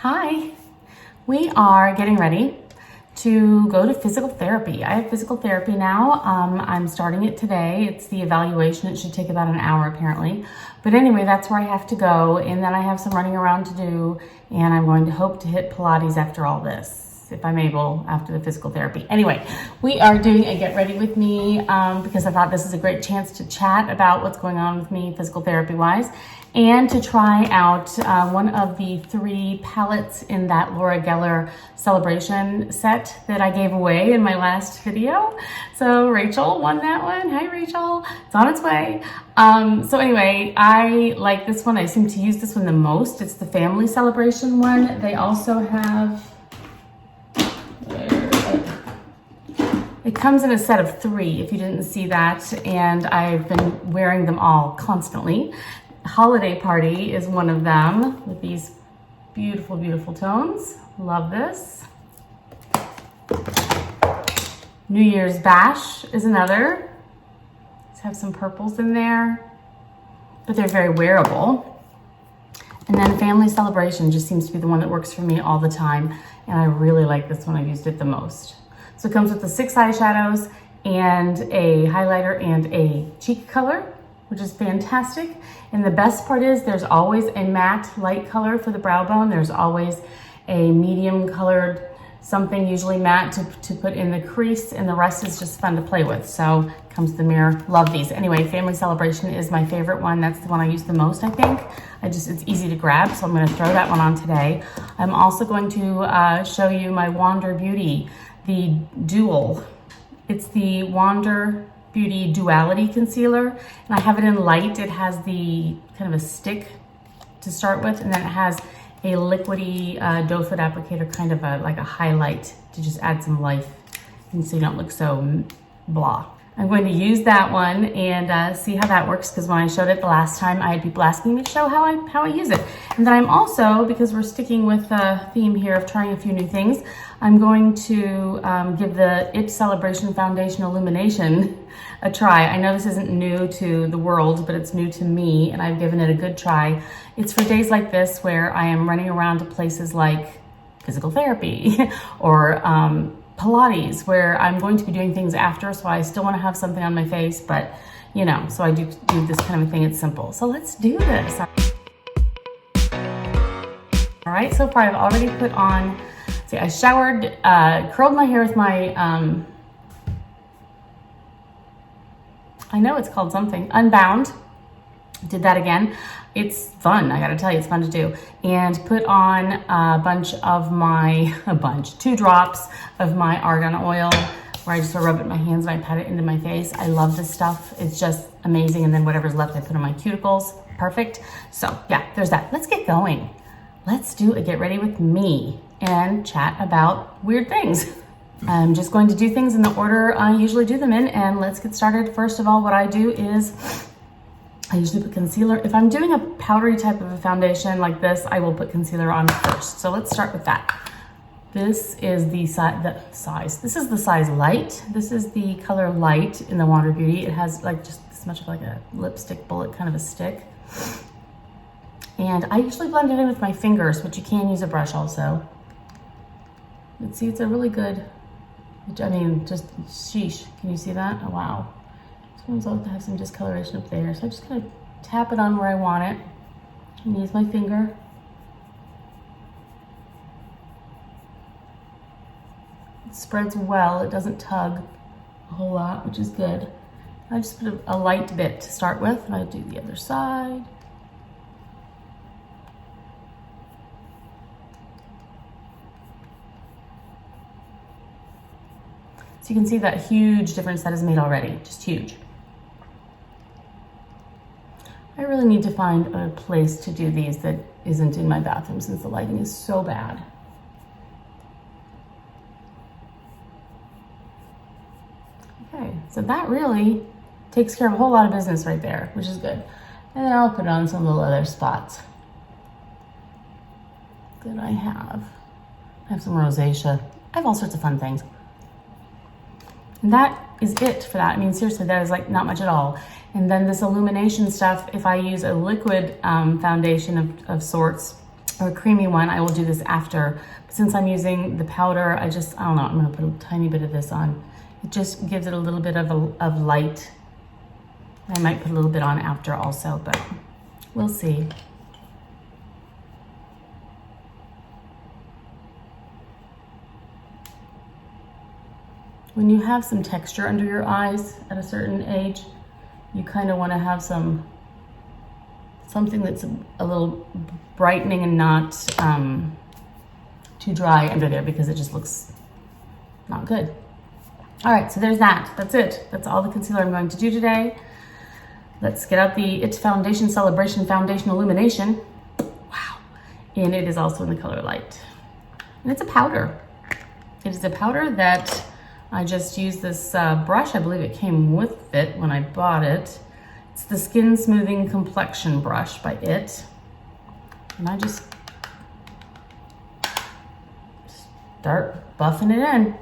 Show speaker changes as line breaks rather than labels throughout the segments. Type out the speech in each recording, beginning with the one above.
Hi, we are getting ready to go to physical therapy. I have physical therapy now. I'm starting it today. It's the evaluation. It should take about an hour apparently. But anyway, that's where I have to go. And then I have some running around to do. And I'm going to hope to hit Pilates after all this, if I'm able, after the physical therapy. Anyway, we are doing a get ready with me because I thought this is a great chance to chat about what's going on with me physical therapy wise, and to try out one of the 3 palettes in that Laura Geller celebration set that I gave away in my last video. So Rachel won that one. Hi Rachel, it's on its way. So anyway, I like this one. I seem to use this one the most. It's the family celebration one. They also have, it comes in a set of 3 if you didn't see that, and I've been wearing them all constantly. Holiday Party is one of them with these beautiful, beautiful tones. Love this. New Year's Bash is another. Let's have some purples in there, but they're very wearable. And then Family Celebration just seems to be the one that works for me all the time. And I really like this one. I've used it the most. So it comes with the 6 eyeshadows and a highlighter and a cheek color, which is fantastic. And the best part is there's always a matte light color for the brow bone. There's always a medium colored something, usually matte, to put in the crease, and the rest is just fun to play with. So comes the mirror. Love these. Anyway, Family Celebration is my favorite one. That's the one I use the most, I think. It's easy to grab, so I'm gonna throw that one on today. I'm also going to show you my Wander Beauty, the Dual. It's the Wander Beauty Duality Concealer, and I have it in light. It has the kind of a stick to start with, and then it has a liquidy doe foot applicator, kind of like a highlight to just add some life, and so you don't look so blah. I'm going to use that one and see how that works, because when I showed it the last time, I had people asking me to show how I use it. And then I'm also, because we're sticking with the theme here of trying a few new things, I'm going to give the IT Celebration Foundation Illumination a try. I know this isn't new to the world, but it's new to me, and I've given it a good try. It's for days like this where I am running around to places like physical therapy or Pilates, where I'm going to be doing things after, so I still want to have something on my face, but you know, so I do this kind of a thing. It's simple. So let's do this. All right, so far I've already put on, see, I showered, curled my hair with my, I know it's called something, Unbound. Did that again. It's fun, I gotta tell you, it's fun to do. And put on a bunch of my, 2 drops of my argan oil, where I just sort of rub it in my hands and I pat it into my face. I love this stuff. It's just amazing. And then whatever's left, I put on my cuticles. Perfect. So yeah, there's that. Let's get going. Let's do a get ready with me and chat about weird things. I'm just going to do things in the order I usually do them in, and let's get started. First of all, what I do is I usually put concealer. If I'm doing a powdery type of a foundation like this, I will put concealer on first. So let's start with that. This is the size. This is the size Light. This is the color Light in the Wander Beauty. It has like just this much of like a lipstick bullet, kind of a stick. And I usually blend it in with my fingers, but you can use a brush also. But see, it's a really good, I mean, just sheesh. Can you see that? Oh, wow. Sometimes I'll have some discoloration up there. So I just kind of tap it on where I want it and use my finger. It spreads well. It doesn't tug a whole lot, which is good. I just put a light bit to start with, and I do the other side. So you can see that huge difference that is made already, just huge. I really need to find a place to do these that isn't in my bathroom, since the lighting is so bad. Okay, so that really takes care of a whole lot of business right there, which is good. And then I'll put it on some little other spots that I have. I have some rosacea. I have all sorts of fun things. And that is it for that. I mean, seriously, that is like not much at all. And then this illumination stuff, if I use a liquid foundation of sorts, or a creamy one. I will do this after. But since I'm using the powder, I don't know, I'm gonna put a tiny bit of this on. It just gives it a little bit of light. I might put a little bit on after also, but we'll see. When you have some texture under your eyes at a certain age, you kind of want to have something that's a little brightening and not too dry under there, because it just looks not good. All right, so there's that. That's it. That's all the concealer I'm going to do today. Let's get out the It's Foundation Celebration Foundation Illumination. Wow. And it is also in the color light. And it's a powder. It is a powder that I just used this brush. I believe it came with it when I bought it. It's the Skin Smoothing Complexion Brush by It. And I just start buffing it in.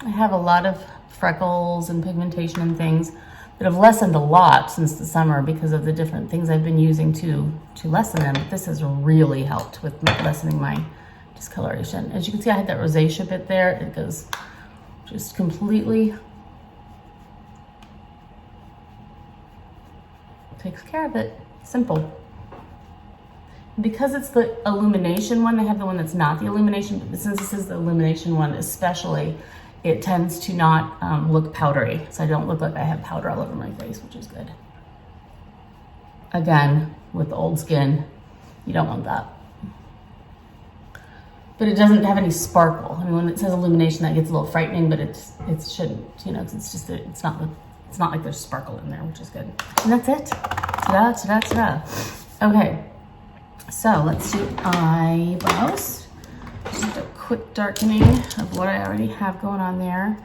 I have a lot of freckles and pigmentation and things that have lessened a lot since the summer because of the different things I've been using to lessen them. But this has really helped with lessening my discoloration. As you can see, I had that rosacea bit there. It goes just completely, takes care of it. Simple. Because it's the illumination one, they have the one that's not the illumination, but since this is the illumination one especially, it tends to not look powdery. So I don't look like I have powder all over my face, which is good. Again, with old skin, you don't want that. But it doesn't have any sparkle. I mean, when it says illumination, that gets a little frightening, but it shouldn't, you know, 'cause it's just, it's not like there's sparkle in there, which is good. And that's it. Ta-da, ta-da, ta-da. Okay, so let's do eyebrows. Just a quick darkening of what I already have going on there.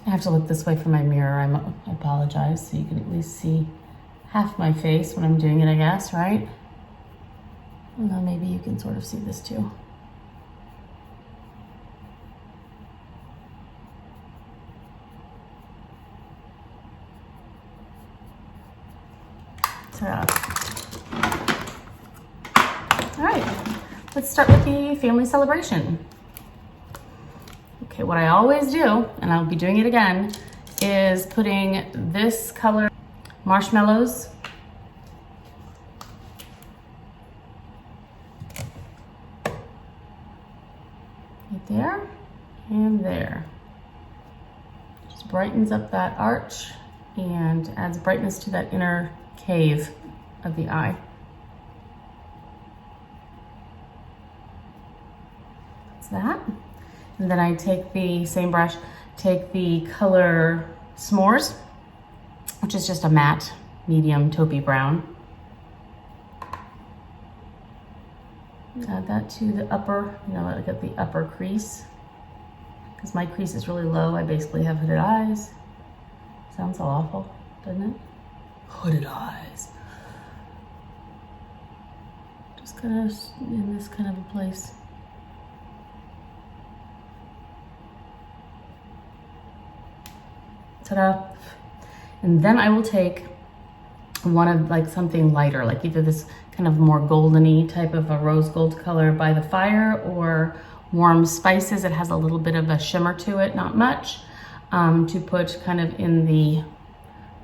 I have to look this way for my mirror. I apologize, so you can at least see half my face when I'm doing it, I guess, right? Although maybe you can sort of see this too. Ta-da. All right, let's start with the family celebration. Okay, what I always do, and I'll be doing it again, is putting this color marshmallows right there and there. Just brightens up that arch and adds brightness to that inner cave of the eye. That's that. And then I take the same brush, take the color S'mores, which is just a matte, medium taupey brown. Add that to the upper, I got the upper crease. Because my crease is really low, I basically have hooded eyes. Sounds so awful, doesn't it? Hooded eyes. Just kind of in this kind of a place. Ta-da. And then I will take one of like something lighter, like either this kind of more golden-y type of a rose gold color by the fire, or warm spices. It has a little bit of a shimmer to it, not much, to put kind of in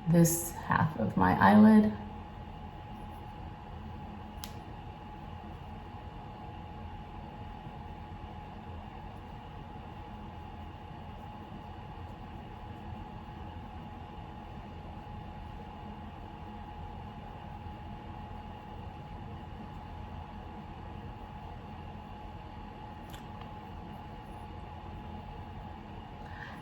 this half of my eyelid.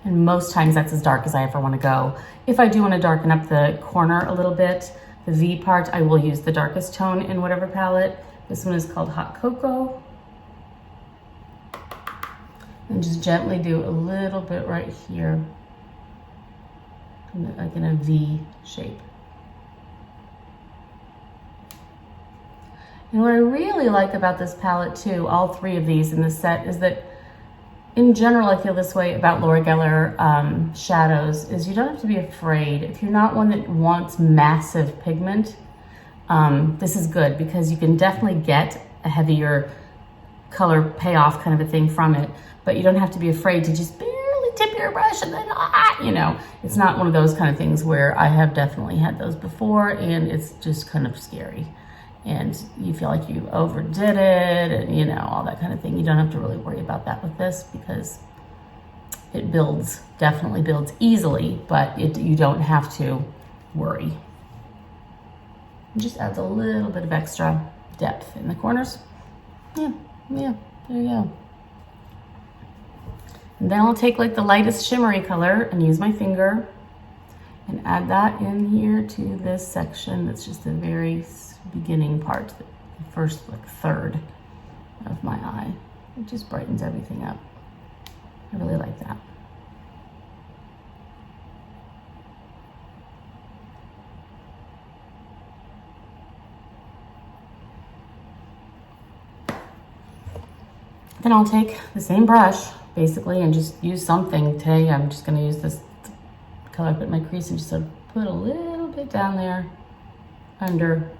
And most times that's as dark as I ever want to go. If I do want to darken up the corner a little bit, the V part, I will use the darkest tone in whatever palette. This one is called Hot Cocoa. And just gently do a little bit right here, like in a V shape. And what I really like about this palette too, all three of these in this set, is that in general, I feel this way about Laura Geller shadows, is you don't have to be afraid. If you're not one that wants massive pigment, this is good because you can definitely get a heavier color payoff kind of a thing from it, but you don't have to be afraid to just barely tip your brush and then, you know, it's not one of those kind of things where I have definitely had those before and it's just kind of scary. And you feel like you overdid it and, you know, all that kind of thing. You don't have to really worry about that with this because it builds, definitely builds easily, but you don't have to worry. It just adds a little bit of extra depth in the corners. Yeah, there you go. And then I'll take like the lightest shimmery color and use my finger and add that in here to this section. That's just the very beginning part, the first like third of my eye. It just brightens everything up. I really like that. Then I'll take the same brush basically and just use something. Today I'm just going to use this color I put in my crease and just sort of put a little bit down there under.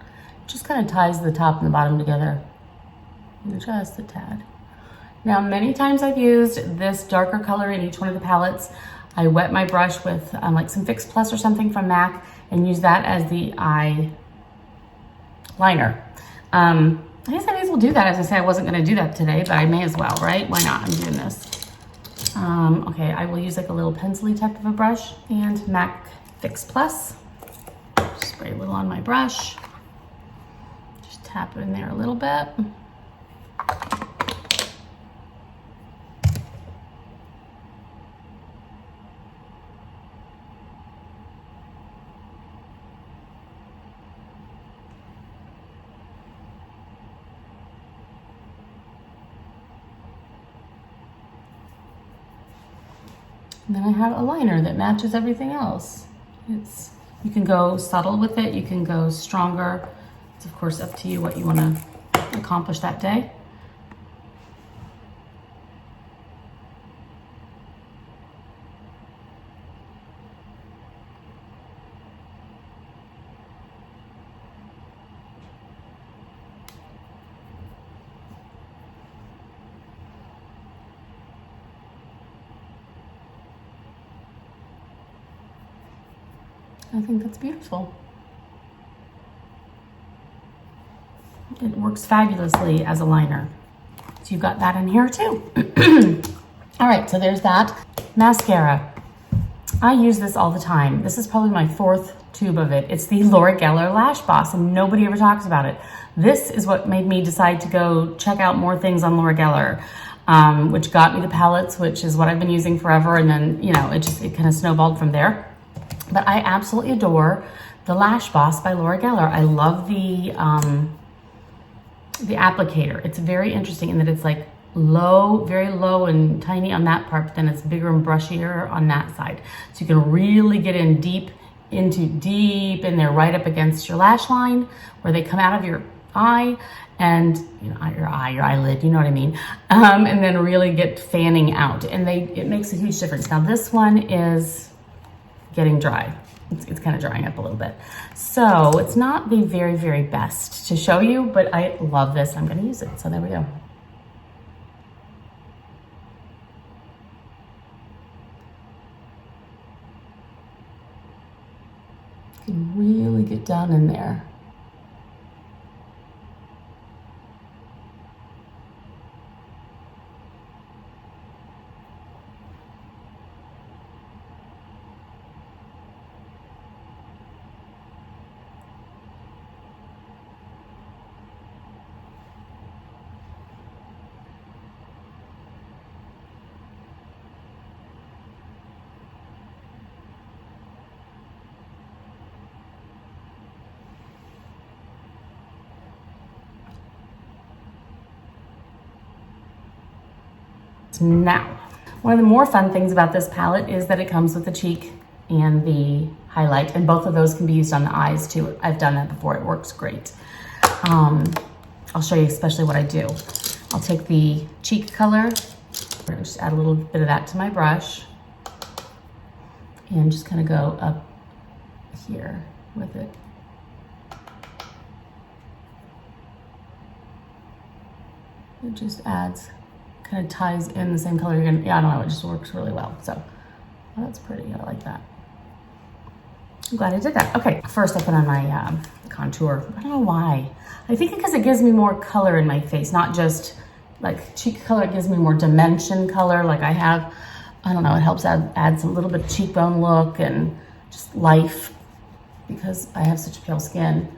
Just kind of ties the top and the bottom together, just a tad. Now, many times I've used this darker color in each one of the palettes. I wet my brush with like some Fix Plus or something from MAC and use that as the eye liner. I guess I may as well do that. As I say, I wasn't going to do that today, but I may as well, right? Why not? I'm doing this. Okay, I will use like a little pencil-y type of a brush and MAC Fix Plus. Just spray a little on my brush. Tap it in there a little bit. And then I have a liner that matches everything else. You can go subtle with it, you can go stronger. It's of course up to you what you want to accomplish that day. I think that's beautiful. It works fabulously as a liner. So you've got that in here too. All right, so there's that. Mascara. I use this all the time. This is probably my fourth tube of it. It's the Laura Geller Lash Boss and nobody ever talks about it. This is what made me decide to go check out more things on Laura Geller, which got me the palettes, which is what I've been using forever. And then, you know, it kind of snowballed from there. But I absolutely adore the Lash Boss by Laura Geller. I love the applicator. It's very interesting in that it's like low, very low and tiny on that part, but then it's bigger and brushier on that side. So you can really get in deep in there, right up against your lash line where they come out of your eye and, you know, your eyelid, you know what I mean? And then really get fanning out. And it makes a huge difference. Now this one is getting dry. It's kind of drying up a little bit. So it's not the very, very best to show you, but I love this. I'm going to use it. So there we go. You can really get down in there. Now, one of the more fun things about this palette is that it comes with the cheek and the highlight, and both of those can be used on the eyes too. I've done that before, it works great. I'll show you especially what I do. I'll take the cheek color, just add a little bit of that to my brush, and just kind of go up here with it. It just adds, kind of ties in the same color. You're gonna, yeah, I don't know, it just works really well. So that's pretty, I like that. I'm glad I did that. Okay, first I put on my contour. I don't know why. I think because it gives me more color in my face, not just like cheek color, it gives me more dimension color. Like I have, I don't know, it helps add some little bit of cheekbone look and just life, because I have such pale skin.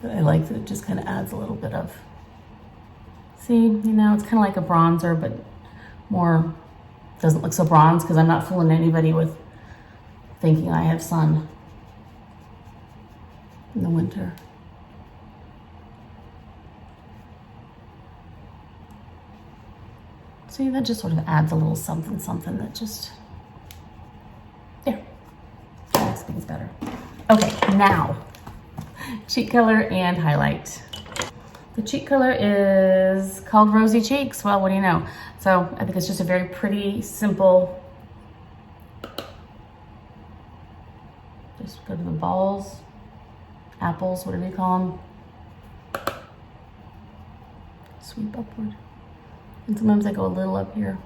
But I like that it just kind of adds a little bit of, see, you know, it's kind of like a bronzer, but more, doesn't look so bronze because I'm not fooling anybody with thinking I have sun in the winter. See, that just sort of adds a little something, something that just, there, makes things better. Okay, now, cheek color and highlight. The cheek color is called Rosy Cheeks. Well, what do you know? So I think it's just a very pretty, simple, just go to the balls, apples, whatever you call them. Sweep upward. And sometimes I go a little up here.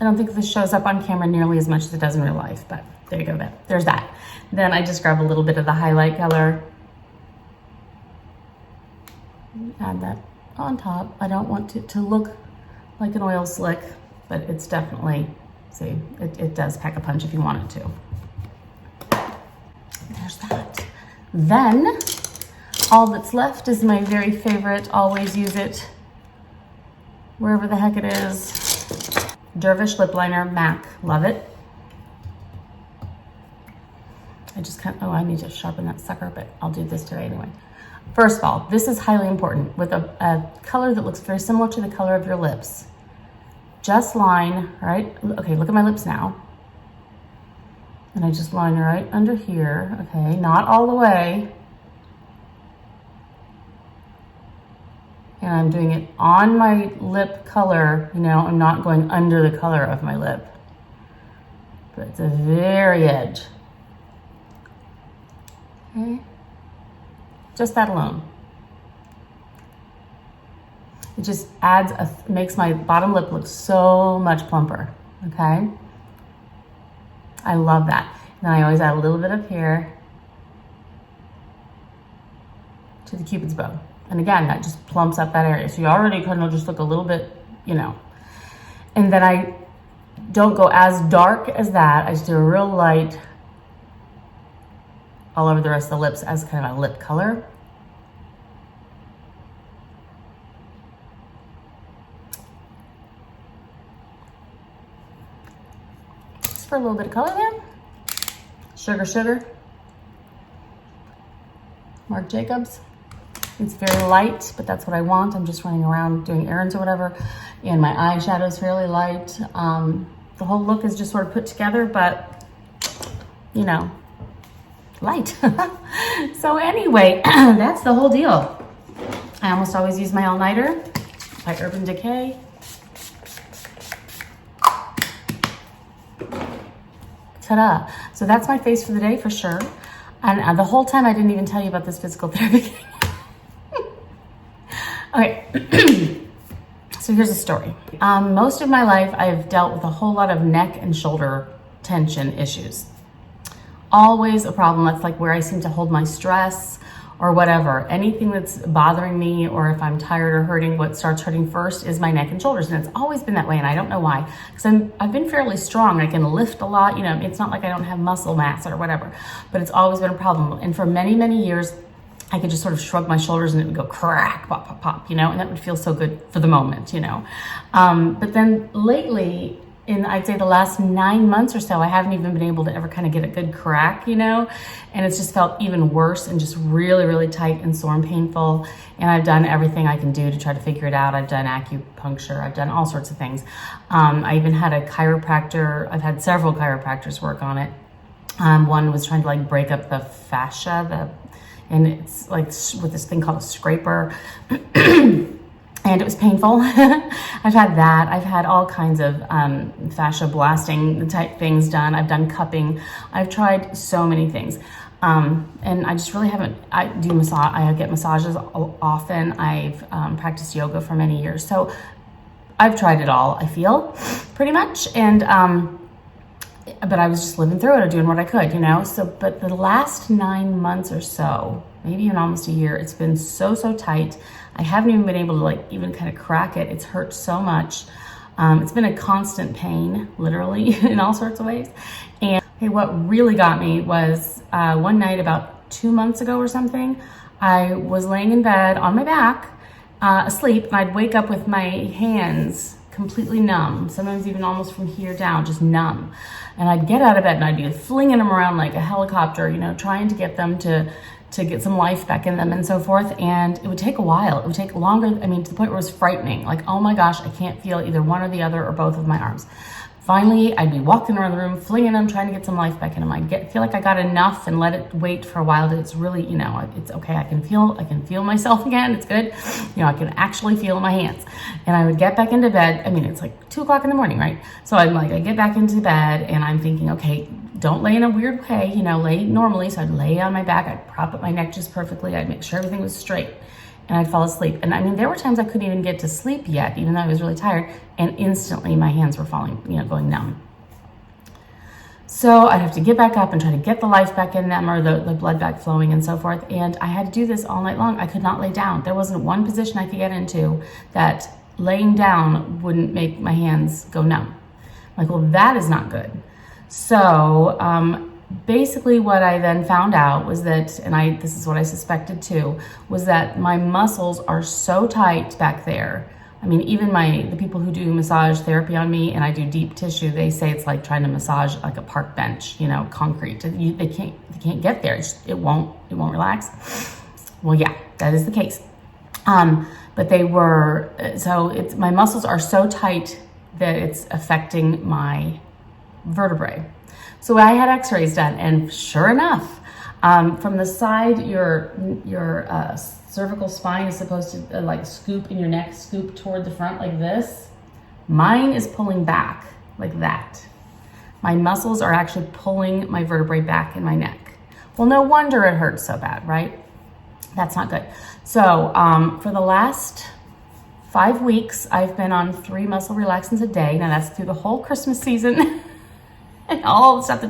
I don't think this shows up on camera nearly as much as it does in real life, but there you go, there's that. Then I just grab a little bit of the highlight color. Add that on top. I don't want it to look like an oil slick, but it's definitely, see, it does pack a punch if you want it to. There's that. Then, all that's left is my very favorite, always use it, wherever the heck it is, Dervish Lip Liner, MAC, love it. I just kind of, oh, I need to sharpen that sucker, but I'll do this today anyway. First of all, this is highly important. With a color that looks very similar to the color of your lips, just line, right? Okay, look at my lips now. And I just line right under here, okay? Not all the way. And I'm doing it on my lip color, you know, I'm not going under the color of my lip. But it's the very edge. Okay? Just that alone. It just adds, makes my bottom lip look so much plumper, okay? I love that. Then I always add a little bit up here to the Cupid's bow. And again, that just plumps up that area. So you already kind of just look a little bit, you know. And then I don't go as dark as that. I just do a real light all over the rest of the lips as kind of a lip color. Just for a little bit of color there. Sugar, sugar. Marc Jacobs. It's very light, but that's what I want. I'm just running around doing errands or whatever. And my eyeshadow is fairly light. The whole look is just sort of put together, but you know, light. So anyway, that's the whole deal. I almost always use my all-nighter by Urban Decay. Ta-da. So that's my face for the day for sure. And the whole time I didn't even tell you about this physical therapy. Okay, so here's a story. Most of my life I've dealt with a whole lot of neck and shoulder tension issues. Always a problem. That's like where I seem to hold my stress or whatever. Anything that's bothering me, or if I'm tired or hurting, what starts hurting first is my neck and shoulders. And it's always been that way, and I don't know why. Because I've been fairly strong. I can lift a lot. You know, it's not like I don't have muscle mass or whatever, but it's always been a problem. And for many, many years, I could just sort of shrug my shoulders and it would go crack, pop, pop, pop, you know, and that would feel so good for the moment, you know. But then lately, in I'd say the last 9 months or so, I haven't even been able to ever kind of get a good crack, you know, and it's just felt even worse and just really, really tight and sore and painful. And I've done everything I can do to try to figure it out. I've done acupuncture, I've done all sorts of things. I even had a chiropractor, I've had several chiropractors work on it. One was trying to like break up the fascia, and it's like with this thing called a scraper. And it was painful. I've had that. I've had all kinds of fascia blasting type things done. I've done cupping. I've tried so many things. And I just really haven't, I get massages often. I've practiced yoga for many years. So I've tried it all, I feel, pretty much. And, but I was just living through it or doing what I could, you know? So, but the last 9 months or so, maybe even almost a year, it's been so tight. I haven't even been able to like even kind of crack it. It's hurt so much. It's been a constant pain, literally, in all sorts of ways. And okay, what really got me was one night about 2 months ago or something, I was laying in bed on my back, asleep, and I'd wake up with my hands completely numb, sometimes even almost from here down, just numb. And I'd get out of bed and I'd be flinging them around like a helicopter, you know, trying to get them to get some life back in them and so forth. And it would take a while. It would take longer. I mean, to the point where it was frightening. Like, oh my gosh, I can't feel either one or the other or both of my arms. Finally, I'd be walking around the room, flinging them, trying to get some life back in them. I'd feel like I got enough and let it wait for a while. It's really, you know, it's okay. I can feel myself again. It's good. You know, I can actually feel my hands. And I would get back into bed. I mean, it's like 2 o'clock in the morning, right? So I'm like, I get back into bed and I'm thinking, okay, don't lay in a weird way, you know, lay normally. So I'd lay on my back. I'd prop up my neck just perfectly. I'd make sure everything was straight. And I'd fall asleep. And I mean, there were times I couldn't even get to sleep yet, even though I was really tired. And instantly my hands were falling, you know, going numb. So I'd have to get back up and try to get the life back in them or the blood back flowing and so forth. And I had to do this all night long. I could not lay down. There wasn't one position I could get into that laying down wouldn't make my hands go numb. I'm like, well, that is not good. So basically what I then found out was that, and this is what I suspected too, was that my muscles are so tight back there. I mean, even the people who do massage therapy on me and I do deep tissue, they say it's like trying to massage like a park bench, you know, concrete. They can't get there. It won't relax. Well, yeah, that is the case. But my muscles are so tight that it's affecting my vertebrae. So I had x-rays done, and sure enough, from the side, your cervical spine is supposed to like scoop in your neck, scoop toward the front like this. Mine is pulling back like that. My muscles are actually pulling my vertebrae back in my neck. Well, no wonder it hurts so bad, right? That's not good. So for the last 5 weeks, I've been on 3 muscle relaxants a day. Now that's through the whole Christmas season. And all the stuff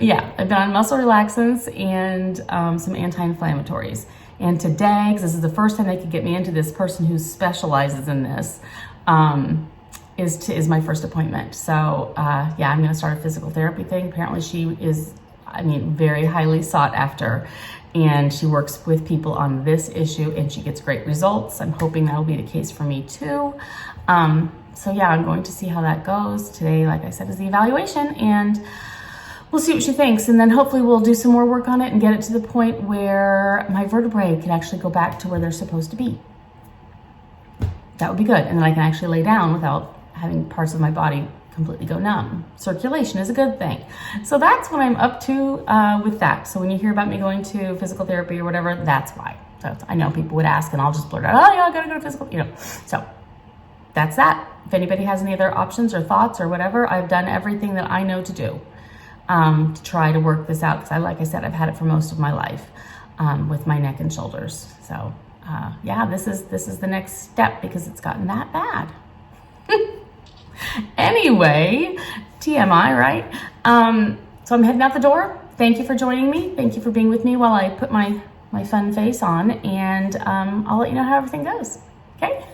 yeah, I've been on muscle relaxants and some anti-inflammatories. And today, because this is the first time they could get me into this, person who specializes in this is my first appointment. So yeah, I'm gonna start a physical therapy thing. Apparently she is, I mean, very highly sought after, and she works with people on this issue and she gets great results. I'm hoping that'll be the case for me too. So yeah, I'm going to see how that goes. Today, like I said, is the evaluation, and we'll see what she thinks. And then hopefully we'll do some more work on it and get it to the point where my vertebrae can actually go back to where they're supposed to be. That would be good. And then I can actually lay down without having parts of my body completely go numb. Circulation is a good thing. So that's what I'm up to with that. So when you hear about me going to physical therapy or whatever, that's why. So I know people would ask and I'll just blurt out, oh yeah, I gotta go to physical, you know. So that's that. If anybody has any other options or thoughts or whatever, I've done everything that I know to do to try to work this out. Because like I said, I've had it for most of my life with my neck and shoulders. So yeah, this is the next step because it's gotten that bad. Anyway, TMI, right? So I'm heading out the door. Thank you for joining me. Thank you for being with me while I put my fun face on, and I'll let you know how everything goes. Okay?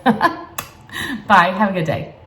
Bye. Have a good day.